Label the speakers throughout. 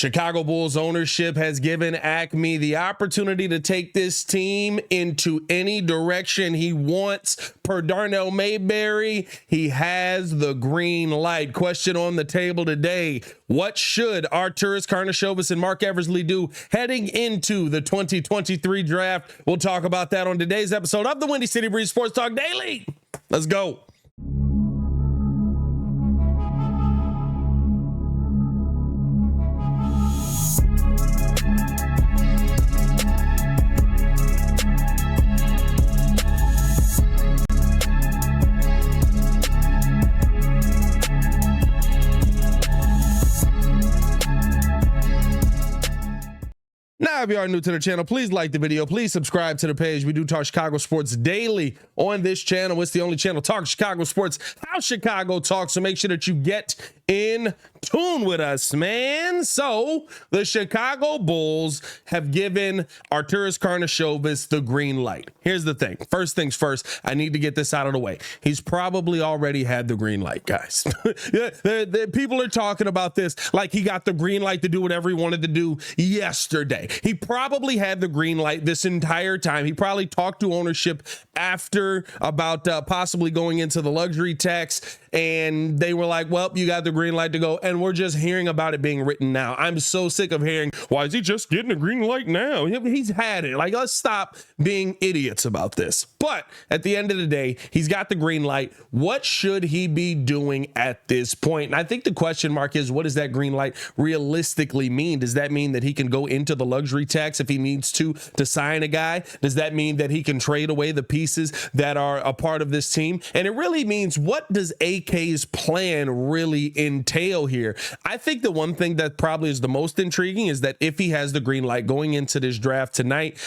Speaker 1: Chicago Bulls ownership has given AKME the opportunity to take this team into any direction he wants. Per Darnell Mayberry, he has the green light. Question on the table today: what should Arturus Karnishovus and Mark Eversley do heading into the 2023 draft? We'll talk about that on today's episode of the Windy City Breeze Sports Talk Daily. Let's go. Now, if you are new to the channel, please like the video. Please subscribe to the page. We do talk Chicago sports daily on this channel. It's the only channel talking Chicago sports, how Chicago talks. So make sure that you get in tune with us, man. So the Chicago Bulls have given Arturus Karnishovus the green light. Here's the thing. First things first, I need to get this out of the way. He's probably already had the green light, guys. People are talking about this like he got the green light to do whatever he wanted to do yesterday. He probably had the green light this entire time. He probably talked to ownership after about possibly going into the luxury tax, and they were like, well, you got the green light to go, and we're just hearing about it being written now. I'm so sick of hearing, why is he just getting a green light now? He's had it. Like, let's stop being idiots about this. But at the end of the day, he's got the green light. What should he be doing at this point? And I think the question mark is, what does that green light realistically mean? Does that mean that he can go into the luxury tax if he needs to sign a guy? Does that mean that he can trade away the pieces that are a part of this team? And it really means, what does AK's plan really entail here? I think the one thing that probably is the most intriguing is that if he has the green light going into this draft tonight,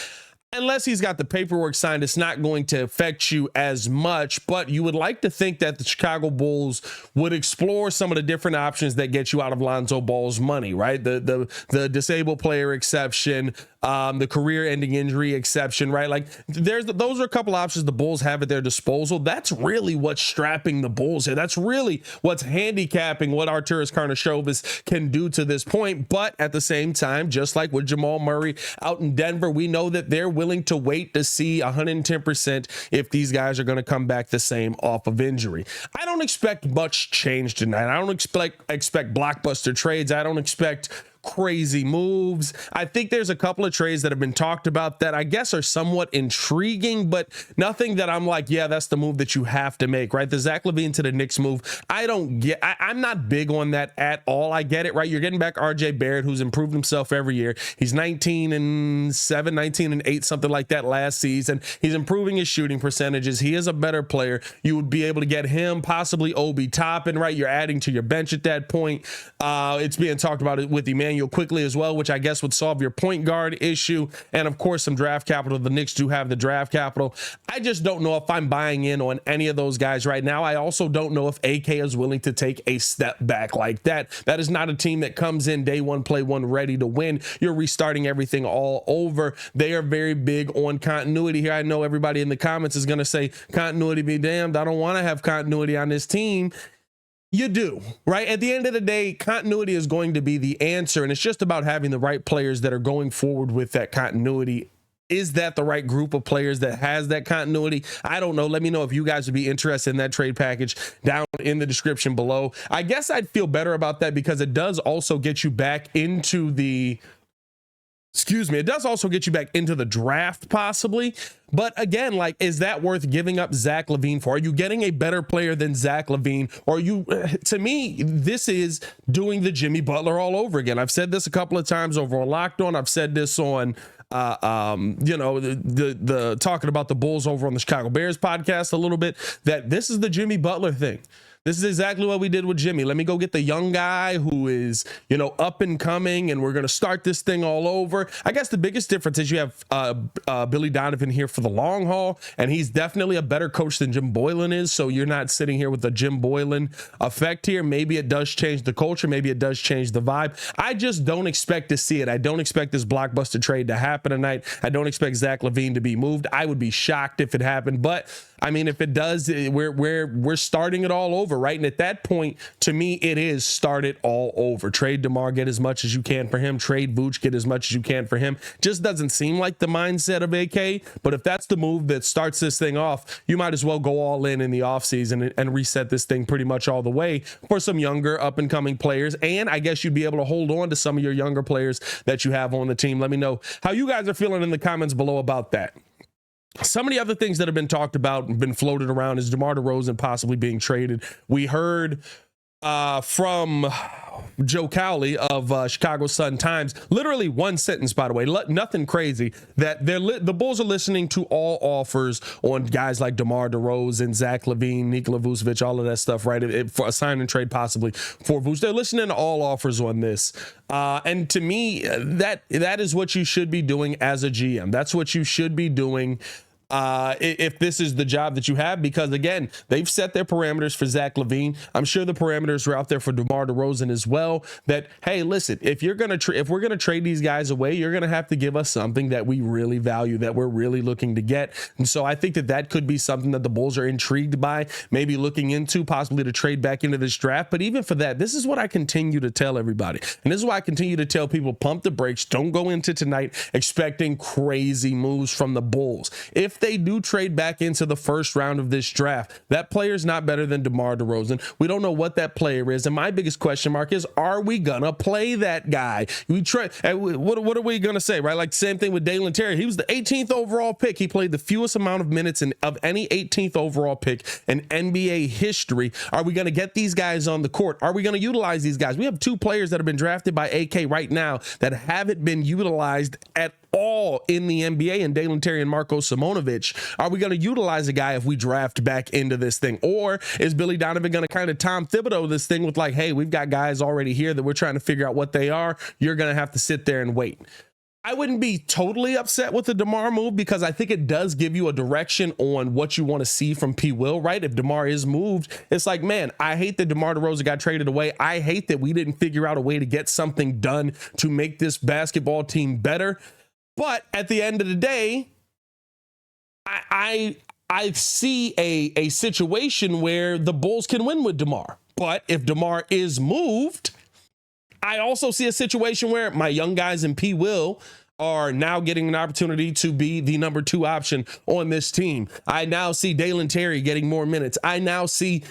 Speaker 1: unless he's got the paperwork signed, it's not going to affect you as much, but you would like to think that the Chicago Bulls would explore some of the different options that get you out of Lonzo Ball's money, right? The disabled player exception, the career-ending injury exception, right? Like, those are a couple options the Bulls have at their disposal. That's really what's strapping the Bulls here. That's really what's handicapping what Arturus Karnishovus can do to this point. But at the same time, just like with Jamal Murray out in Denver, we know that they're willing to wait to see 110% if these guys are going to come back the same off of injury. I don't expect much change tonight. I don't expect blockbuster trades. I don't expect crazy moves. I think there's a couple of trades that have been talked about that I guess are somewhat intriguing, but nothing that I'm like, yeah, that's the move that you have to make, right? The Zach Lavine to the Knicks move, I'm not big on that at all. I get it, right? You're getting back RJ Barrett, who's improved himself every year. He's 19-7, 19-8, something like that last season. He's improving his shooting percentages. He is a better player. You would be able to get him, possibly Obi Toppin, right? You're adding to your bench at that point. It's being talked about with Emmanuel quickly as well, which I guess would solve your point guard issue, and of course some draft capital. The Knicks do have the draft capital. I just don't know if I'm buying in on any of those guys right now. I also don't know if AK is willing to take a step back like that. That is not a team that comes in day one, play one, ready to win. You're restarting everything all over. They are very big on continuity here. I know everybody in the comments is going to say, continuity be damned. I don't want to have continuity on this team. You do, right? At the end of the day, continuity is going to be the answer, and it's just about having the right players that are going forward with that continuity. Is that the right group of players that has that continuity? I don't know. Let me know if you guys would be interested in that trade package down in the description below. I guess I'd feel better about that because it does also get you back into the it does also get you back into the draft possibly. But again, like, is that worth giving up Zach Lavine for? Are you getting a better player than Zach Lavine? Or to me, this is doing the Jimmy Butler all over again. I've said this a couple of times over on Locked On. I've said this on the talking about the Bulls over on the Chicago Bears podcast a little bit, that this is the Jimmy Butler thing. This is exactly what we did with Jimmy. Let me go get the young guy who is, up and coming, and we're going to start this thing all over. I guess the biggest difference is you have Billy Donovan here for the long haul, and he's definitely a better coach than Jim Boylen is. So you're not sitting here with the Jim Boylen effect here. Maybe it does change the culture. Maybe it does change the vibe. I just don't expect to see it. I don't expect this blockbuster trade to happen tonight. I don't expect Zach Lavine to be moved. I would be shocked if it happened, but I mean, if it does, we're starting it all over, right? And at that point, to me, it is start it all over. Trade DeMar, get as much as you can for him. Trade Vooch, get as much as you can for him. Just doesn't seem like the mindset of AK. But if that's the move that starts this thing off, you might as well go all in the offseason and reset this thing pretty much all the way for some younger up and coming players. And I guess you'd be able to hold on to some of your younger players that you have on the team. Let me know how you guys are feeling in the comments below about that. Some of the other things that have been talked about and been floated around is DeMar DeRozan possibly being traded. We heard from Joe Cowley of Chicago Sun-Times, literally one sentence, by the way, nothing crazy, that the Bulls are listening to all offers on guys like DeMar DeRozan, Zach Lavine, Nikola Vucevic, all of that stuff, right? For a sign and trade possibly for Vucevic. They're listening to all offers on this. And to me, that is what you should be doing as a GM. That's what you should be doing if this is the job that you have, because again, they've set their parameters for Zach Lavine. I'm sure the parameters are out there for DeMar DeRozan as well, that, hey, listen, if we're going to trade these guys away, you're going to have to give us something that we really value, that we're really looking to get. And so I think that could be something that the Bulls are intrigued by, maybe looking into, possibly to trade back into this draft. But even for that, this is what I continue to tell everybody. And this is why I continue to tell people, pump the brakes. Don't go into tonight expecting crazy moves from the Bulls. If they do trade back into the first round of this draft, that player is not better than DeMar DeRozan. We don't know what that player is. And my biggest question mark is, are we going to play that guy? What are we going to say, right? Like the same thing with Dalen Terry. He was the 18th overall pick. He played the fewest amount of minutes of any 18th overall pick in NBA history. Are we going to get these guys on the court? Are we going to utilize these guys? We have two players that have been drafted by AK right now that haven't been utilized at all in the NBA, and Dalen Terry and Marko Simonovic. Are we going to utilize a guy if we draft back into this thing? Or is Billy Donovan going to kind of Tom Thibodeau this thing with like, hey, we've got guys already here that we're trying to figure out what they are. You're going to have to sit there and wait. I wouldn't be totally upset with the DeMar move, because I think it does give you a direction on what you want to see from P. Will, right? If DeMar is moved, it's like, man, I hate that DeMar DeRozan got traded away. I hate that we didn't figure out a way to get something done to make this basketball team better. But at the end of the day, I see a situation where the Bulls can win with DeMar. But if DeMar is moved, I also see a situation where my young guys in P. Will are now getting an opportunity to be the number 2 option on this team. I now see Dalen Terry getting more minutes. I now see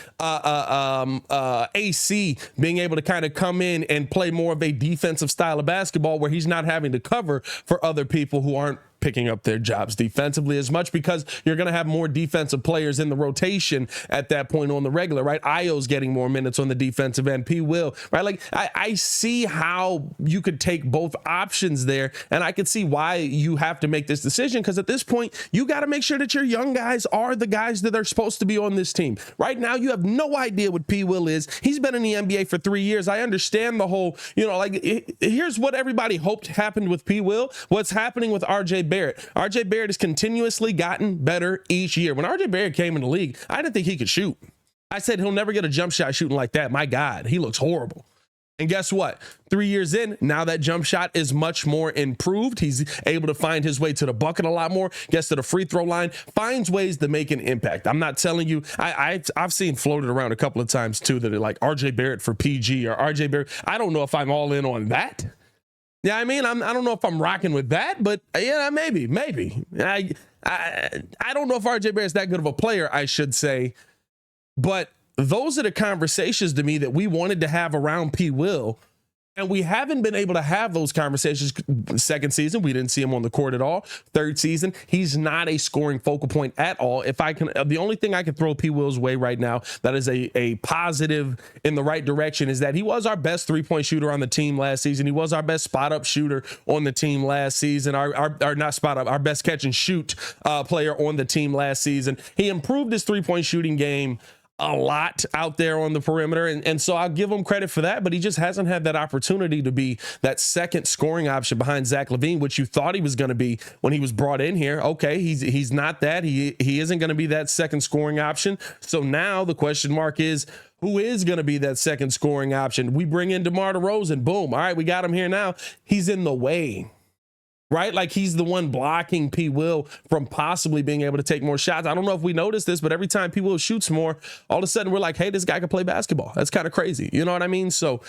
Speaker 1: AC being able to kind of come in and play more of a defensive style of basketball where he's not having to cover for other people who aren't picking up their jobs defensively as much, because you're going to have more defensive players in the rotation at that point on the regular, right? Io's getting more minutes on the defensive end. P. Will, right? Like I see how you could take both options there, and I could see why you have to make this decision, because at this point you got to make sure that your young guys are the guys that are supposed to be on this team. Right now you have no idea what P. Will is. He's been in the NBA for 3 years. I understand the whole, here's what everybody hoped happened with P. Will. What's happening with RJ Barrett? RJ Barrett has continuously gotten better each year. When RJ Barrett came in the league, I didn't think he could shoot. I said he'll never get a jump shot shooting like that. My God, he looks horrible. And guess what? 3 years in, now that jump shot is much more improved. He's able to find his way to the bucket a lot more, gets to the free throw line, finds ways to make an impact. I'm not telling you, I've seen floated around a couple of times too that are like RJ Barrett for PG or RJ Barrett. I don't know if I'm all in on that. Yeah, I mean, I don't know if I'm rocking with that, but yeah, maybe. I don't know if RJ Barrett's that good of a player, I should say. But those are the conversations to me that we wanted to have around P. Will. And we haven't been able to have those conversations. Second season, we didn't see him on the court at all. Third season, he's not a scoring focal point at all. If I can, the only thing I can throw P. Will's way right now that is a positive in the right direction is that he was our best 3-point shooter on the team last season. He was our best spot up shooter on the team last season. Our not spot up, our best catch and shoot player on the team last season. He improved his 3-point shooting game a lot out there on the perimeter. And so I'll give him credit for that, but he just hasn't had that opportunity to be that second scoring option behind Zach Lavine, which you thought he was going to be when he was brought in here. Okay, he's not that. He isn't going to be that second scoring option. So now the question mark is, who is going to be that second scoring option? We bring in DeMar DeRozan. Boom. All right, we got him here now. He's in the way. right? Like he's the one blocking P. Will from possibly being able to take more shots. I don't know if we noticed this, but every time P. Will shoots more, all of a sudden we're like, hey, this guy can play basketball. That's kind of crazy. You know what I mean? So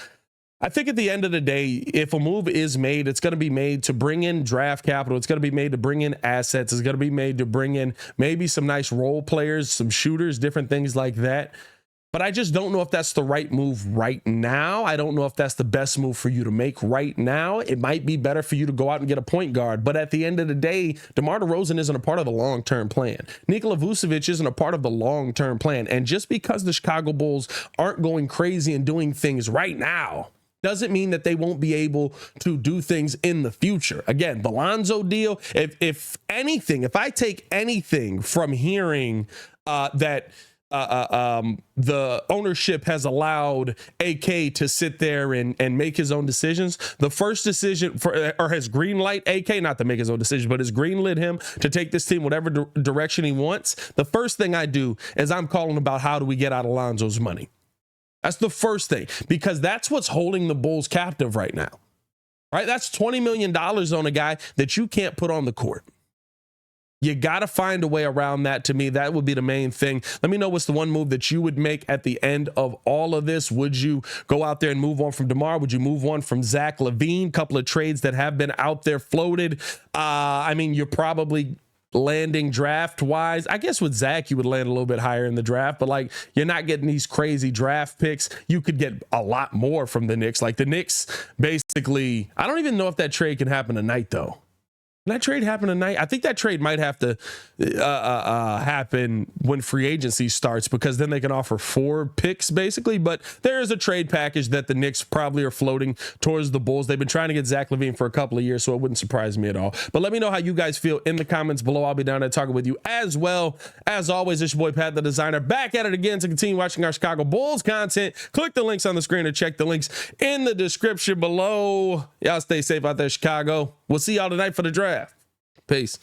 Speaker 1: I think at the end of the day, if a move is made, it's going to be made to bring in draft capital. It's going to be made to bring in assets. It's going to be made to bring in maybe some nice role players, some shooters, different things like that. But I just don't know if that's the right move right now. I don't know if that's the best move for you to make right now. It might be better for you to go out and get a point guard. But at the end of the day, DeMar DeRozan isn't a part of the long-term plan. Nikola Vucevic isn't a part of the long-term plan. And just because the Chicago Bulls aren't going crazy and doing things right now doesn't mean that they won't be able to do things in the future. Again, the Lonzo deal, if anything, if I take anything from hearing that the ownership has allowed AK to sit there and make his own decisions, the first decision or has greenlight AK, not to make his own decision, but has greenlit him to take this team whatever direction he wants. The first thing I do is I'm calling about how do we get out of Lonzo's money. That's the first thing, because that's what's holding the Bulls captive right now, right? That's $20 million on a guy that you can't put on the court. You got to find a way around that. To me, that would be the main thing. Let me know what's the one move that you would make at the end of all of this. Would you go out there and move on from DeMar? Would you move on from Zach Lavine? Couple of trades that have been out there floated. I mean, you're probably landing draft wise. I guess with Zach, you would land a little bit higher in the draft, but like you're not getting these crazy draft picks. You could get a lot more from the Knicks. Like the Knicks, basically, I don't even know if that trade can happen tonight though. Can that trade happen tonight? I think that trade might have to happen when free agency starts, because then they can offer 4 picks basically. But there is a trade package that the Knicks probably are floating towards the Bulls. They've been trying to get Zach Lavine for a couple of years, so it wouldn't surprise me at all. But let me know how you guys feel in the comments below. I'll be down there talking with you as well. As always, it's your boy Pat the Designer, back at it again to continue watching our Chicago Bulls content. Click the links on the screen or check the links in the description below. Y'all stay safe out there, Chicago. We'll see y'all tonight for the draft. Peace.